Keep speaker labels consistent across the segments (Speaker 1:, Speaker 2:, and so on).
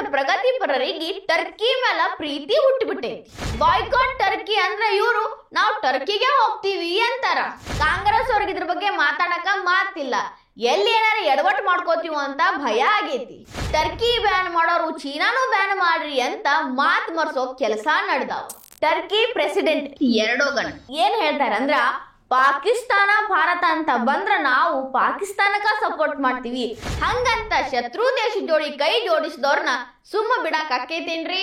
Speaker 1: Called ಪ್ರಗತಿಪರರಿಗೆ Turkey ಮೇಲೆ ಪ್ರೀತಿ ಹುಟ್ಟಿಬಿಟ್ಟೈತಿ. Boycott Turkey ಅಂದ್ರೆ ಇವರು ನಾವು ಟರ್ಕಿಗೆ ಹೋಗ್ತೀವಿ ಅಂತಾರ. ಕಾಂಗ್ರೆಸ್ ಅವ್ರಿಗೆ ಇದ್ರ ಬಗ್ಗೆ ಮಾತಾಡಕ ಮಾತಿಲ್ಲ. ಎಲ್ಲಿ ಏನಾರ ಎಡವಟ್ ಮಾಡ್ಕೋತೀವ ಅಂತ ಭಯ ಆಗೈತಿ. ಟರ್ಕಿ ಬ್ಯಾನ್ ಮಾಡೋರು ಚೀನಾನು ಬ್ಯಾನ್ ಮಾಡ್ರಿ ಅಂತ ಮಾತ್ ಮರ್ಸೋ ಕೆಲಸ ನಡೆದಾವ. ಟರ್ಕಿ ಪ್ರೆಸಿಡೆಂಟ್ ಎರ್ಡೋಗನ್ ಏನ್ ಹೇಳ್ತಾರ ಅಂದ್ರ, ಪಾಕಿಸ್ತಾನ ಭಾರತ ಅಂತ ಬಂದ್ರ ನಾವು ಪಾಕಿಸ್ತಾನಕ್ಕ ಸಪೋರ್ಟ್ ಮಾಡ್ತೀವಿ, ಹಂಗಂತ ಶತ್ರು ದೇಶ ಜೋಡಿ ಕೈ ಜೋಡಿಸಿದವ್ರನ್ನ ಸುಮ್ಮ ಬಿಡಾಕ್ ಆಕೈತೇನ್ರಿ?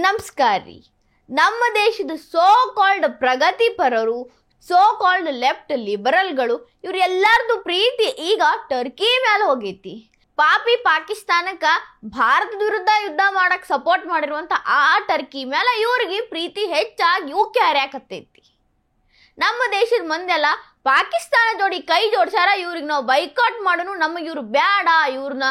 Speaker 1: ನಮಸ್ಕಾರ ರೀ. ನಮ್ಮ ದೇಶದ ಸೋ ಕಾಲ್ಡ್ ಪ್ರಗತಿಪರರು, ಸೋ ಕಾಲ್ಡ್ ಲೆಫ್ಟ್ ಲಿಬರಲ್ಗಳು ಇವ್ರೆಲ್ಲಾರ್ದು ಪ್ರೀತಿ ಈಗ ಟರ್ಕಿ ಮೇಲೆ ಹೋಗೈತಿ. ಪಾಪಿ ಪಾಕಿಸ್ತಾನಕ್ಕ ಭಾರತದ ವಿರುದ್ಧ ಯುದ್ಧ ಮಾಡಕ್ ಸಪೋರ್ಟ್ ಮಾಡಿರುವಂತ ಆ ಟರ್ಕಿ ಮೇಲೆ ಇವ್ರಿಗೆ ಪ್ರೀತಿ ಹೆಚ್ಚಾಗಿ ಉಕ್ಕಿ ಹರ್ಯಾಕತ್ತೈತಿ. ನಮ್ಮ ದೇಶದ ಮಂದೆಲ್ಲ ಪಾಕಿಸ್ತಾನ ಜೋಡಿ ಕೈ ಜೋಡ್ಸಾರ, ಇವ್ರಿಗೆ ನಾವು ಬೈಕಾಟ್ ಮಾಡೋನು, ನಮಗೆ ಇವ್ರು ಬ್ಯಾಡ, ಇವ್ರನ್ನ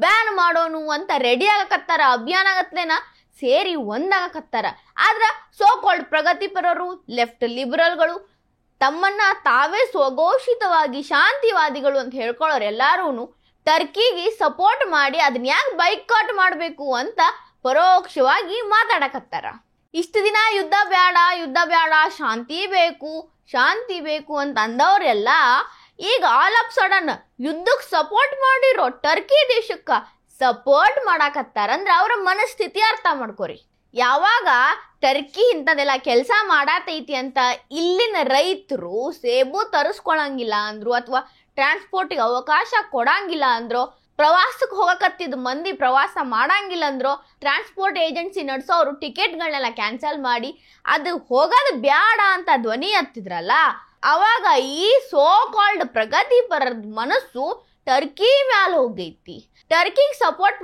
Speaker 1: ಬ್ಯಾನ್ ಮಾಡೋನು ಅಂತ ರೆಡಿ ಆಗಕತ್ತಾರ. ಅಭಿಯಾನಗತ್ಲೆನ ಸೇರಿ ಒಂದಾಗಕತ್ತಾರ. ಆದ್ರ ಸೋ ಕಾಲ್ಡ್ ಪ್ರಗತಿಪರರು, ಲೆಫ್ಟ್ ಲಿಬರಲ್ಗಳು ತಮ್ಮನ್ನ ತಾವೇ ಸ್ವಘೋಷಿತವಾಗಿ ಶಾಂತಿವಾದಿಗಳು ಅಂತ ಹೇಳ್ಕೊಳ್ಳೋರು ಎಲ್ಲಾರು ಟರ್ಕಿಗೆ ಸಪೋರ್ಟ್ ಮಾಡಿ ಅದನ್ನ ಯಾಕೆ ಬೈಕಾಟ್ ಮಾಡಬೇಕು ಅಂತ ಪರೋಕ್ಷವಾಗಿ ಮಾತಾಡಕತ್ತಾರ. ಇಷ್ಟು ದಿನ ಯುದ್ಧ ಬೇಡ, ಶಾಂತಿ ಬೇಕು ಅಂತ ಅಂದವ್ರೆಲ್ಲ ಈಗ ಆಲ್ ಆಫ್ ಸಡನ್ ಯುದ್ಧಕ್ಕೆ ಸಪೋರ್ಟ್ ಮಾಡಿರೋ ಟರ್ಕಿ ದೇಶಕ್ಕ ಸಪೋರ್ಟ್ ಮಾಡಾಕತ್ತಾರ. ಅಂದ್ರೆ ಅವರ ಮನಸ್ಥಿತಿ ಅರ್ಥ ಮಾಡ್ಕೋರಿ. ಯಾವಾಗ ಟರ್ಕಿ ಇಂಥದೆಲ್ಲ ಕೆಲಸ ಮಾಡತೈತಿ ಅಂತ ಇಲ್ಲಿನ ರೈತರು ಸೇಬು ತರಿಸ್ಕೊಳಂಗಿಲ್ಲ ಅಂದ್ರು, ಅಥವಾ ಟ್ರಾನ್ಸ್ಪೋರ್ಟಿಗೆ ಅವಕಾಶ ಕೊಡಂಗಿಲ್ಲ ಅಂದ್ರು, ಪ್ರವಾಸಕ್ಕೆ ಹೋಗಕತ್ತಿದ್ ಮಂದಿ ಪ್ರವಾಸ ಮಾಡಂಗಿಲ್ಲ ಅಂದ್ರು, ಟ್ರಾನ್ಸ್ಪೋರ್ಟ್ ಏಜೆನ್ಸಿ ನಡೆಸೋರು ಟಿಕೆಟ್ಗಳನ್ನೆಲ್ಲ ಕ್ಯಾನ್ಸಲ್ ಮಾಡಿ ಅದು ಹೋಗೋದು ಬ್ಯಾಡ ಅಂತ ಧ್ವನಿ ಎತ್ತಿದ್ರಲ್ಲ, ಅವಾಗ ಈ ಸೋ ಕಾಲ್ಡ್ ಪ್ರಗತಿಪರ ಮನಸ್ಸು ಟರ್ಕಿ ಮ್ಯಾಲ ಹೋಗೈತಿ. ಟರ್ಕಿಗೆ ಸಪೋರ್ಟ್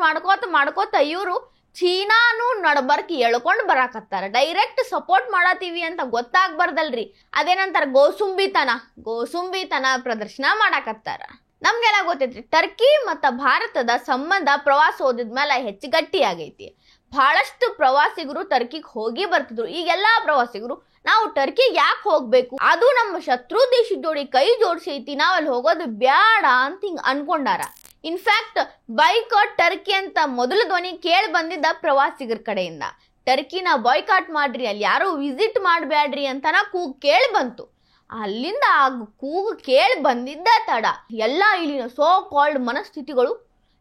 Speaker 1: ಮಾಡ್ಕೋತ ಇವರು ಚೀನಾನು ನಡಬರ್ಕಿ ಎಳ್ಕೊಂಡು ಬರಾಕತ್ತಾರ. ಡೈರೆಕ್ಟ್ ಸಪೋರ್ಟ್ ಮಾಡತೀವಿ ಅಂತ ಗೊತ್ತಾಗ್ಬಾರ್ದಲ್ರಿ, ಅದೇನಂತಾರ ಗೋಸುಂಬಿತನ ಪ್ರದರ್ಶನ ಮಾಡಾಕತ್ತಾರ. ನಮ್ಗೆಲ್ಲ ಗೊತ್ತೈತ್ರಿ, ಟರ್ಕಿ ಮತ್ತು ಭಾರತದ ಸಂಬಂಧ ಪ್ರವಾಸ ಹೋದಿದ್ಮೇಲೆ ಹೆಚ್ಚು ಗಟ್ಟಿ ಆಗೈತಿ. ಬಹಳಷ್ಟು ಪ್ರವಾಸಿಗರು ಟರ್ಕಿಗೆ ಹೋಗಿ ಬರ್ತಿದ್ರು. ಈಗೆಲ್ಲ ಪ್ರವಾಸಿಗರು ನಾವು ಟರ್ಕಿಗೆ ಯಾಕೆ ಹೋಗ್ಬೇಕು, ಅದು ನಮ್ಮ ಶತ್ರು ದೇಶದ ಜೋಡಿ ಕೈ ಜೋಡಿಸೈತಿ, ನಾವಲ್ಲಿ ಹೋಗೋದು ಬ್ಯಾಡ ಅಂತ ಹಿಂಗೆ ಅನ್ಕೊಂಡಾರ. ಇನ್ಫ್ಯಾಕ್ಟ್ ಬೈಕಾಟ್ ಟರ್ಕಿ ಅಂತ ಮೊದಲು ಧ್ವನಿ ಕೇಳಿ ಬಂದಿದ್ದ ಪ್ರವಾಸಿಗರ ಕಡೆಯಿಂದ. ಟರ್ಕಿನ ಬಾಯ್ಕಾಟ್ ಮಾಡ್ರಿ, ಅಲ್ಲಿ ಯಾರು ವಿಸಿಟ್ ಮಾಡಬೇಡ್ರಿ ಅಂತನ ಕೂಗು ಕೇಳಿ ಬಂತು. ಅಲ್ಲಿಂದ ಆ ಕೂಗು ಕೇಳಿ ಬಂದಿದ್ದ ತಡ ಎಲ್ಲ ಇಲ್ಲಿನ ಸೋ ಕಾಲ್ಡ್ ಮನಸ್ಥಿತಿಗಳು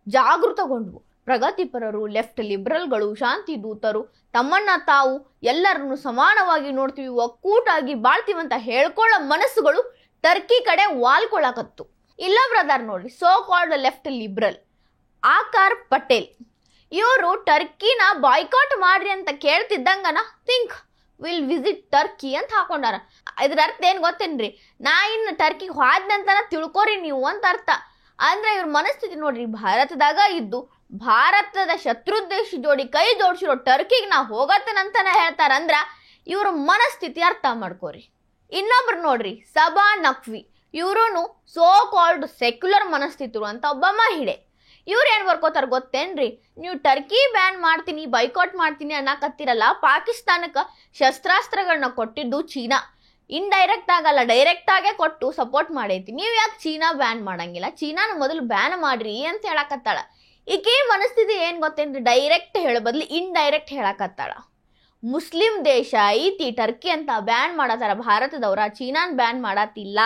Speaker 1: ಜಾಗೃತಗೊಂಡ್ವು. ಪ್ರಗತಿಪರರು, ಲೆಫ್ಟ್ ಲಿಬರಲ್ಗಳು, ಶಾಂತಿ ದೂತರು ತಮ್ಮನ್ನ ತಾವು ಎಲ್ಲರನ್ನು ಸಮಾನವಾಗಿ ನೋಡ್ತೀವಿ, ಒಕ್ಕೂಟಾಗಿ ಬಾಳ್ತೀವಿ ಅಂತ ಹೇಳ್ಕೊಳ್ಳೋ ಮನಸ್ಸುಗಳು ಟರ್ಕಿ ಕಡೆ ವಾಲ್ಕೊಳಕತ್ತು. ಇಲ್ಲ ಬ್ರದರ್ ನೋಡ್ರಿ, ಸೋ ಕಾಲ್ಡ್ ಲೆಫ್ಟ್ ಲಿಬರಲ್ ಆಕಾರ್ ಪಟೇಲ್ ಇವರು ಟರ್ಕಿನ ಬಾಯ್ಕಾಟ್ ಮಾಡ್ರಿ ಅಂತ ಕೇಳ್ತಿದ್ದಂಗನ ಥಿಂಕ್ ವಿಲ್ ವಿಸಿಟ್ ಟರ್ಕಿ ಅಂತ ಹಾಕೊಂಡಾರ. ಇದ್ರ ಅರ್ಥ ಏನ್ ಗೊತ್ತೇನ್ರಿ, ನಾ ಇನ್ನು ಟರ್ಕಿಗೆ ಹೋದ್ನಂತನ ತಿಳ್ಕೊರಿ ನೀವು ಅಂತ ಅರ್ಥ. ಅಂದ್ರೆ ಇವ್ರ ಮನಸ್ಥಿತಿ ನೋಡ್ರಿ, ಭಾರತದಾಗ ಇದ್ದು ಭಾರತದ ಶತ್ರು ದೇಶ ಜೋಡಿ ಕೈ ಜೋಡಿಸಿರೋ ಟರ್ಕಿಗೆ ನಾ ಹೋಗತ್ತೇನಂತಾನೆ ಹೇಳ್ತಾರಂದ್ರ ಇವ್ರ ಮನಸ್ಥಿತಿ ಅರ್ಥ ಮಾಡ್ಕೋರಿ. ಇನ್ನೊಬ್ರು ನೋಡ್ರಿ, ಸಬಾ ನಖ್ವಿ ಇವ್ರು ಸೋ ಕಾಲ್ಡ್ ಸೆಕ್ಯುಲರ್ ಮನಸ್ಥಿತಿರು ಅಂತ ಒಬ್ಬ ಮಹಿಳೆ. ಇವ್ರು ಏನ್ ಬರ್ಕೋತಾರ ಗೊತ್ತೇನ್ರಿ, ನೀವು ಟರ್ಕಿ ಬ್ಯಾನ್ ಮಾಡ್ತೀನಿ, ಬೈಕಾಟ್ ಮಾಡ್ತೀನಿ ಅನ್ನಕತ್ತಿರಲ್ಲ, ಪಾಕಿಸ್ತಾನಕ್ಕೆ ಶಸ್ತ್ರಾಸ್ತ್ರಗಳನ್ನ ಕೊಟ್ಟಿದ್ದು ಚೀನಾ. ಇನ್ಡೈರೆಕ್ಟ್ ಆಗಲ್ಲ, ಡೈರೆಕ್ಟ್ ಆಗೇ ಕೊಟ್ಟು ಸಪೋರ್ಟ್ ಮಾಡೈತಿ. ನೀವು ಯಾಕೆ ಚೀನಾ ಬ್ಯಾನ್ ಮಾಡಂಗಿಲ್ಲ, ಚೀನಾನ ಮೊದಲು ಬ್ಯಾನ್ ಮಾಡ್ರಿ ಅಂತ ಹೇಳಕತ್ತಾಳ. ಈಕೆ ಮನಸ್ಥಿತಿ ಏನ್ ಗೊತ್ತೇನ್ರಿ, ಡೈರೆಕ್ಟ್ ಹೇಳೋ ಬದ್ಲಿ ಇನ್ಡೈರೆಕ್ಟ್ ಹೇಳಕತ್ತಾಳ. ಮುಸ್ಲಿಂ ದೇಶ ಐತಿ ಟರ್ಕಿ ಅಂತ ಬ್ಯಾನ್ ಮಾಡತ್ತಾರ ಭಾರತದವ್ರ, ಚೀನಾನ್ ಬ್ಯಾನ್ ಮಾಡತ್ತಿಲ್ಲ.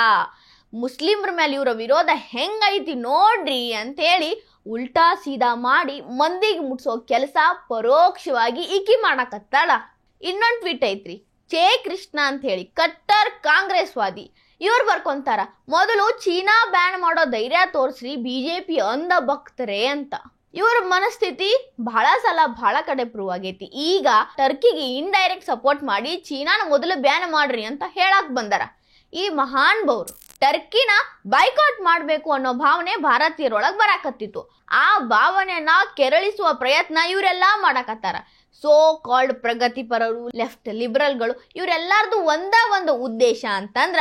Speaker 1: ಮುಸ್ಲಿಮ್ರ ಮೇಲೆ ಇವರ ವಿರೋಧ ಹೆಂಗೈತಿ ನೋಡ್ರಿ ಅಂತೇಳಿ ಉಲ್ಟಾ ಸೀದಾ ಮಾಡಿ ಮಂದಿಗೆ ಮುಟ್ಸೋ ಕೆಲಸ ಪರೋಕ್ಷವಾಗಿ ಈಕಿ ಮಾಡಕತ್ತಾಳ. ಇನ್ನೊಂದು ಟ್ವೀಟ್ ಐತ್ರಿ, ಚೇ ಕೃಷ್ಣ ಅಂತ ಹೇಳಿ ಕಟ್ಟರ್ ಕಾಂಗ್ರೆಸ್ ವಾದಿ. ಇವ್ರು ಬರ್ಕೊಂತಾರ, ಮೊದಲು ಚೀನಾ ಬ್ಯಾನ್ ಮಾಡೋ ಧೈರ್ಯ ತೋರಿಸ್ರಿ ಬಿಜೆಪಿ ಅಂದ ಭಕ್ತರೇ ಅಂತ. ಇವ್ರ ಮನಸ್ಥಿತಿ ಬಹಳ ಸಲ ಬಹಳ ಕಡೆ ಪ್ರೂವ್ ಆಗೈತಿ. ಈಗ ಟರ್ಕಿಗೆ ಇಂಡೈರೆಕ್ಟ್ ಸಪೋರ್ಟ್ ಮಾಡಿ ಚೀನಾನ ಮೊದಲು ಬ್ಯಾನ್ ಮಾಡ್ರಿ ಅಂತ ಹೇಳಕ್ ಬಂದಾರ. ಈ ಮಹಾನ್ ಬೌರು ಟರ್ಕಿನ ಬೈಕಾಟ್ ಮಾಡಬೇಕು ಅನ್ನೋ ಭಾವನೆ ಭಾರತೀಯರೊಳಗೆ ಬರಾಕತ್ತಿತ್ತು. ಆ ಭಾವನೆಯನ್ನ ಕೆರಳಿಸುವ ಪ್ರಯತ್ನ ಇವರೆಲ್ಲ ಮಾಡಕತ್ತಾರ. ಸೋ ಕಾಲ್ಡ್ ಪ್ರಗತಿಪರರು, ಲೆಫ್ಟ್ ಲಿಬರಲ್ಗಳು ಇವರೆಲ್ಲಾರ್ದು ಒಂದು ಉದ್ದೇಶ ಅಂತಂದ್ರ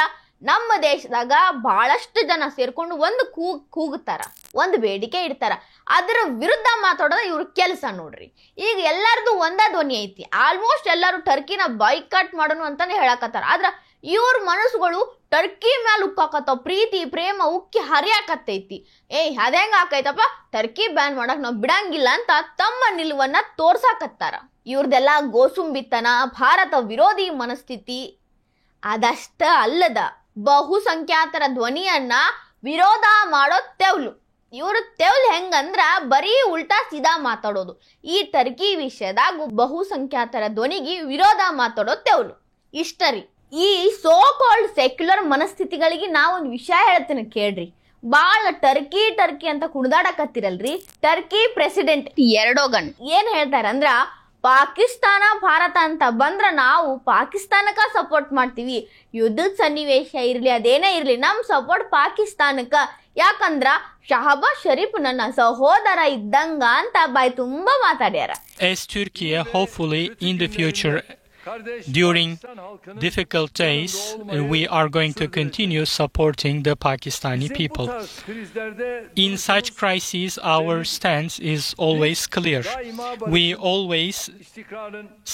Speaker 1: ನಮ್ಮ ದೇಶದಾಗ ಬಹಳಷ್ಟು ಜನ ಸೇರ್ಕೊಂಡು ಒಂದು ಕೂಗುತ್ತಾರ, ಒಂದು ಬೇಡಿಕೆ ಇಡ್ತಾರ, ಅದರ ವಿರುದ್ಧ ಮಾತಾಡೋದ ಇವ್ರ ಕೆಲಸ ನೋಡ್ರಿ. ಈಗ ಎಲ್ಲಾರ್ದು ಒಂದ ಧ್ವನಿ ಐತಿ. ಆಲ್ಮೋಸ್ಟ್ ಎಲ್ಲರೂ ಟರ್ಕಿನ ಬಾಯ್ಕಾಟ್ ಮಾಡೋಣ ಅಂತಾನೆ ಹೇಳಕತ್ತಾರ. ಆದ್ರ ಇವ್ರ ಮನಸ್ಸುಗಳು ಟರ್ಕಿ ಮೇಲೆ ಉಕ್ಕಾಕತ್ತಾವ, ಪ್ರೀತಿ ಪ್ರೇಮ ಉಕ್ಕಿ ಹರಿಯಾಕತ್ತೈತಿ. ಅದೇಂಗ ಆಕೈತಪ್ಪ, ಟರ್ಕಿ ಬ್ಯಾನ್ ಮಾಡಕ್ ನಾವು ಬಿಡಂಗಿಲ್ಲ ಅಂತ ತಮ್ಮ ನಿಲುವನ್ನ ತೋರ್ಸಾಕತ್ತಾರ. ಇವ್ರದೆಲ್ಲ ಗೋಸುಂಬಿತನ, ಭಾರತ ವಿರೋಧಿ ಮನಸ್ಥಿತಿ ಅದಷ್ಟ ಅಲ್ಲದ ಬಹುಸಂಖ್ಯಾತರ ಧ್ವನಿಯನ್ನ ವಿರೋಧ ಮಾಡೋ ತೆವಲು. ಇವ್ರ ತೆವಲ್ ಹೆಂಗಂದ್ರ ಬರೀ ಉಲ್ಟಾ ಸೀದಾ ಮಾತಾಡೋದು. ಈ ಟರ್ಕಿ ವಿಷಯದಾಗ ಬಹುಸಂಖ್ಯಾತರ ಧ್ವನಿಗೆ ವಿರೋಧ ಮಾತಾಡೋ ತೆವಲು ಇಷ್ಟರಿ. ಈ ಸೋ ಕಾಲ್ಡ್ ಸೆಕ್ಯುಲರ್ ಮನಸ್ಥಿತಿಗಳಿಗೆ ನಾವೊಂದು ವಿಷಯ ಹೇಳ್ತೇನೆ ಕೇಳ್ರಿ. ಬಾಳ ಟರ್ಕಿ ಟರ್ಕಿ ಅಂತ ಕುಣಿದಾಡಕತ್ತಿರಲ್ರಿ. ಟರ್ಕಿ ಪ್ರೆಸಿಡೆಂಟ್ ಎರ್ಡೋಗನ್ ಏನ್ ಹೇಳ್ತಾರಂದ್ರ, ಪಾಕಿಸ್ತಾನ ಭಾರತ ಅಂತ ಬಂದ್ರ ನಾವು ಪಾಕಿಸ್ತಾನಕ್ಕ ಸಪೋರ್ಟ್ ಮಾಡ್ತೀವಿ. ಯುದ್ಧದ ಸನ್ನಿವೇಶ ಇರ್ಲಿ ಅದೇನೇ ಇರ್ಲಿ ನಮ್ ಸಪೋರ್ಟ್ ಪಾಕಿಸ್ತಾನಕ್ಕ. ಯಾಕಂದ್ರ ಶಹಬಾಜ್ ಶರೀಫ್ ನನ್ನ ಸಹೋದರ ಇದ್ದಂಗ ಅಂತ ಬಾಯ್ ತುಂಬಾ ಮಾತಾಡ್ಯಾರ.
Speaker 2: As Turkey, hopefully in the future, during difficult days, we are going to continue supporting the Pakistani people. In such crises, our stance is always clear. We always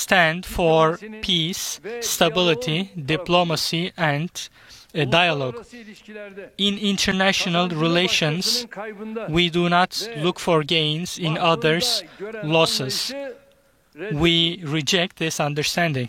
Speaker 2: stand for peace, stability, diplomacy, and dialogue. In international relations, we do not look for gains in others' losses. We reject this understanding.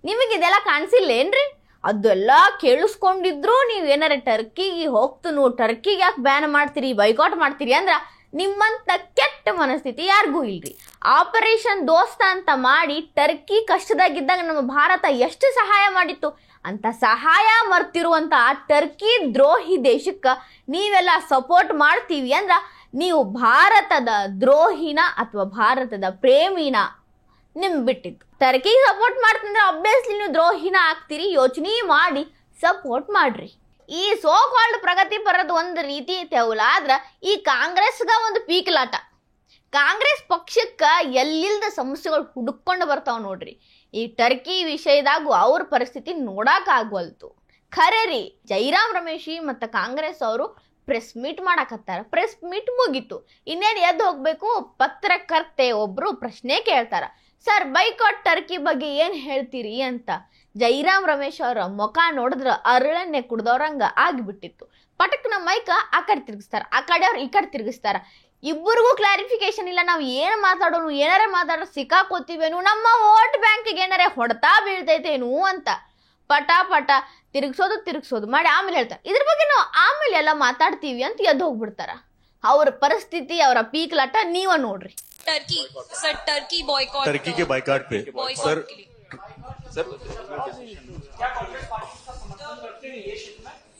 Speaker 1: ನಿಮಗೆ ಇದೆಲ್ಲ ಕಾಣಿಸಿಲ್ಲೇನ್ರಿ? ಅದೆಲ್ಲ ಕೇಳಿಸ್ಕೊಂಡಿದ್ರು ನೀವೇನಾರ ಟರ್ಕಿಗೆ ಹೋಗ್ತನು, ಟರ್ಕಿಗೆ ಯಾಕೆ ban ಮಾಡ್ತೀರಿ, boycott ಮಾಡ್ತೀರಿ ಅಂದ್ರ ನಿಮ್ಮಂತ ಕೆಟ್ಟ ಮನಸ್ಥಿತಿ ಯಾರಿಗೂ ಇಲ್ರಿ. ಆಪರೇಷನ್ ದೋಸ್ತ ಅಂತ ಮಾಡಿ ಟರ್ಕಿ ಕಷ್ಟದಾಗಿದ್ದಾಗ ನಮ್ಮ ಭಾರತ ಎಷ್ಟು ಸಹಾಯ ಮಾಡಿತ್ತು ಅಂತ ಸಹಾಯ ಮರ್ತಿರುವಂತ ಆ ಟರ್ಕಿ ದ್ರೋಹಿ ದೇಶಕ್ಕ ನೀವೆಲ್ಲ ಸಪೋರ್ಟ್ ಮಾಡ್ತೀವಿ ಅಂದ್ರ ನೀವು ಭಾರತದ ದ್ರೋಹಿನ ಅಥವಾ ಭಾರತದ ಪ್ರೇಮಿನ ನಿಮ್ ಬಿಟ್ಟಿತ್ತು. ಟರ್ಕಿಗೆ ಸಪೋರ್ಟ್ ಮಾಡ್ತಂದ್ರೆ ಅಬ್ವಿಯಸ್ಲಿ ನೀವು ದ್ರೋಹಿನ ಆಗ್ತೀರಿ. ಯೋಚನೆ ಮಾಡಿ ಸಪೋರ್ಟ್ ಮಾಡ್ರಿ. ಈ ಸೋ ಕಾಲ್ಡ್ ಪ್ರಗತಿ ಪರದ ಒಂದು ರೀತಿ ತೆವಲ ಆದ್ರ ಈ ಕಾಂಗ್ರೆಸ್ಗ ಒಂದು ಪೀಕಲಾಟ. ಕಾಂಗ್ರೆಸ್ ಪಕ್ಷಕ್ಕ ಎಲ್ಲಿಲ್ದ ಸಮಸ್ಯೆಗಳು ಹುಡುಕೊಂಡು ಬರ್ತಾವ ನೋಡ್ರಿ. ಈ ಟರ್ಕಿ ವಿಷಯದಾಗೂ ಅವ್ರ ಪರಿಸ್ಥಿತಿ ನೋಡಕ್ ಆಗ್ವಲ್ತು. ಖರೆ ರೀ, ಜೈರಾಮ್ ರಮೇಶಿ ಮತ್ತ ಕಾಂಗ್ರೆಸ್ ಅವರು ಪ್ರೆಸ್ ಮೀಟ್ ಮಾಡಕತ್ತಾರ. ಪ್ರೆಸ್ ಮೀಟ್ ಮುಗೀತು, ಇನ್ನೇನು ಎದ್ದು ಹೋಗ್ಬೇಕು. ಪತ್ರಕರ್ತೆ ಒಬ್ರು ಪ್ರಶ್ನೆ ಕೇಳ್ತಾರ, ಸರ್ ಬೈಕಾಟ್ ಟರ್ಕಿ ಬಗ್ಗೆ ಏನ್ ಹೇಳ್ತೀರಿ ಅಂತ. ಜೈರಾಮ್ ರಮೇಶ್ ಅವರ ಮುಖ ನೋಡಿದ್ರ ಅರಳನ್ನೇ ಕುಡ್ದವ್ರಂಗ ಆಗಿಬಿಟ್ಟಿತ್ತು. ಪಟಕ್ನ ಮೈಕ ಆ ಕಡೆ ತಿರುಗಿಸ್ತಾರ, ಆ ಕಡೆ ಅವ್ರು ಈ ಕಡೆ ತಿರುಗಿಸ್ತಾರ. ಇಬ್ಬರಿಗೂ ಕ್ಲಾರಿಫಿಕೇಶನ್ ಇಲ್ಲ. ನಾವು ಏನು ಮಾತಾಡೋನು, ಏನಾರ ಮಾತಾಡೋ ಸಿಕ್ಕಾಕೋತೀವೇನು, ನಮ್ಮ ವೋಟ್ ಬ್ಯಾಂಕಿಗೆ ಏನಾರ ಹೊಡೆತಾ ಬೀಳ್ತೈತೇನು ಅಂತ ಪಟ ಪಟ ತಿರುಗಿಸೋದು ಮಾಡಿ ಆಮೇಲೆ ಹೇಳ್ತಾರೆ ಇದ್ರ ಬಗ್ಗೆ ನಾವು ಆಮೇಲೆ ಎಲ್ಲ ಮಾತಾಡ್ತೀವಿ ಅಂತ ಎದ್ದು ಹೋಗ್ಬಿಡ್ತಾರ. ಅವ್ರ ಪರಿಸ್ಥಿತಿ, ಅವರ ಪೀಕ್ಲಾಟ ನೀವ ನೋಡ್ರಿ.
Speaker 3: Turkey sir, Turkey boycott,
Speaker 4: Turkey के बायकॉट पे सर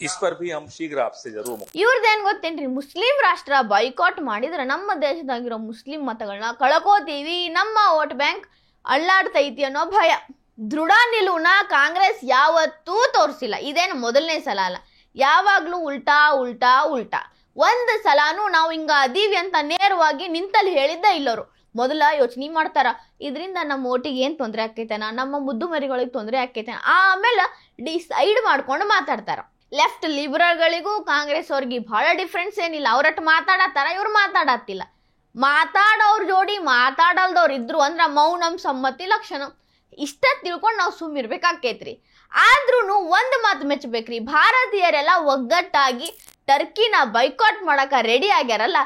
Speaker 4: इस पर भी हम शीघ्र आपसे जरूर.
Speaker 1: ಇವ್ರದ್ದೇನ್ ಗೊತ್ತೇನ್ರಿ, ಮುಸ್ಲಿಂ ರಾಷ್ಟ್ರ ಬಾಯ್ಕಾಟ್ ಮಾಡಿದ್ರೆ ನಮ್ಮ ದೇಶದಾಗಿರೋ ಮುಸ್ಲಿಂ ಮತಗಳನ್ನ ಕಳ್ಕೋತೀವಿ, ನಮ್ಮ ವೋಟ್ ಬ್ಯಾಂಕ್ ಅಳ್ಳಾಡ್ತೈತಿ ಅನ್ನೋ ಭಯ. ದೃಢ ನಿಲುವನ್ನ ಕಾಂಗ್ರೆಸ್ ಯಾವತ್ತೂ ತೋರಿಸಿಲ್ಲ. ಇದೇನು ಮೊದಲನೇ ಸಲ ಅಲ್ಲ, ಯಾವಾಗ್ಲೂ ಉಲ್ಟಾ ಉಲ್ಟಾ ಉಲ್ಟಾ. ಒಂದ್ ಸಲಾನು ನಾವು ಹಿಂಗ ಅದೀವಿ ಅಂತ ನೇರವಾಗಿ ನಿಂತಲ್ಲಿ ಹೇಳಿದ್ದ ಇಲ್ಲವರು. ಮೊದಲ ಯೋಚನೆ ಮಾಡ್ತಾರ, ಇದರಿಂದ ನಮ್ಮ ಓಟಿಗೆ ಏನ್ ತೊಂದರೆ ಆಕೈತೇನ, ನಮ್ಮ ಮುದ್ದು ಮರಿಗಳಿಗೆ ತೊಂದರೆ ಆಕೈತೇನ, ಆಮೇಲೆ ಡಿಸೈಡ್ ಮಾಡ್ಕೊಂಡು ಮಾತಾಡ್ತಾರ. ಲೆಫ್ಟ್ ಲಿಬರಲ್ಗಳಿಗೂ ಕಾಂಗ್ರೆಸ್ ಅವ್ರಿಗೆ ಬಹಳ ಡಿಫ್ರೆನ್ಸ್ ಏನಿಲ್ಲ. ಅವ್ರಟ್ಟು ಮಾತಾಡತ್ತಾರ, ಇವ್ರು ಮಾತಾಡತ್ತಿಲ್ಲ. ಮಾತಾಡೋರ್ ಜೋಡಿ ಮಾತಾಡಲ್ದವ್ರು ಇದ್ರು ಅಂದ್ರ ಮೌನಂ ಸಮ್ಮತಿ ಲಕ್ಷಣ. ಇಷ್ಟ ತಿಳ್ಕೊಂಡು ನಾವು ಸುಮ್ಮಿರ್ಬೇಕಾಕೈತ್ರಿ. ಆದ್ರೂ ಒಂದ್ ಮಾತು ಮೆಚ್ಚಬೇಕ್ರಿ, ಭಾರತೀಯರೆಲ್ಲ ಒಗ್ಗಟ್ಟಾಗಿ ಟರ್ಕಿನ ಬೈಕಾಟ್ ಮಾಡಕ ರೆಡಿ ಆಗ್ಯಾರಲ್ಲ,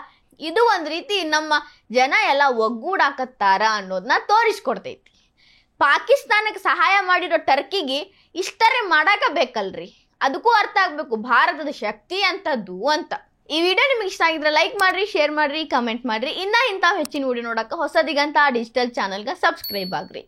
Speaker 1: ಇದು ಒಂದ್ ರೀತಿ ನಮ್ಮ ಜನ ಎಲ್ಲ ಒಗ್ಗೂಡಾಕತ್ತಾರ ಅನ್ನೋದನ್ನ ತೋರಿಸ್ಕೊಡ್ತೈತಿ. ಪಾಕಿಸ್ತಾನಕ್ಕೆ ಸಹಾಯ ಮಾಡಿರೋ ಟರ್ಕಿಗೆ ಇಷ್ಟರೇ ಮಾಡಾಕ ಬೇಕಲ್ರಿ, ಅದಕ್ಕೂ ಅರ್ಥ ಆಗ್ಬೇಕು ಭಾರತದ ಶಕ್ತಿ ಅಂತದ್ದು ಅಂತ. ಈ ವಿಡಿಯೋ ನಿಮಗೆ ಇಷ್ಟ ಆಗಿದ್ರೆ ಲೈಕ್ ಮಾಡ್ರಿ, ಶೇರ್ ಮಾಡ್ರಿ, ಕಮೆಂಟ್ ಮಾಡ್ರಿ. ಇನ್ನ ಇಂಥ ಹೆಚ್ಚಿನ ವಿಡಿಯೋ ನೋಡಕ್ಕೆ ಹೊಸದಿಗಂತ ಡಿಜಿಟಲ್ ಚಾನಲ್ಗೆ ಸಬ್ಸ್ಕ್ರೈಬ್ ಆಗ್ರಿ.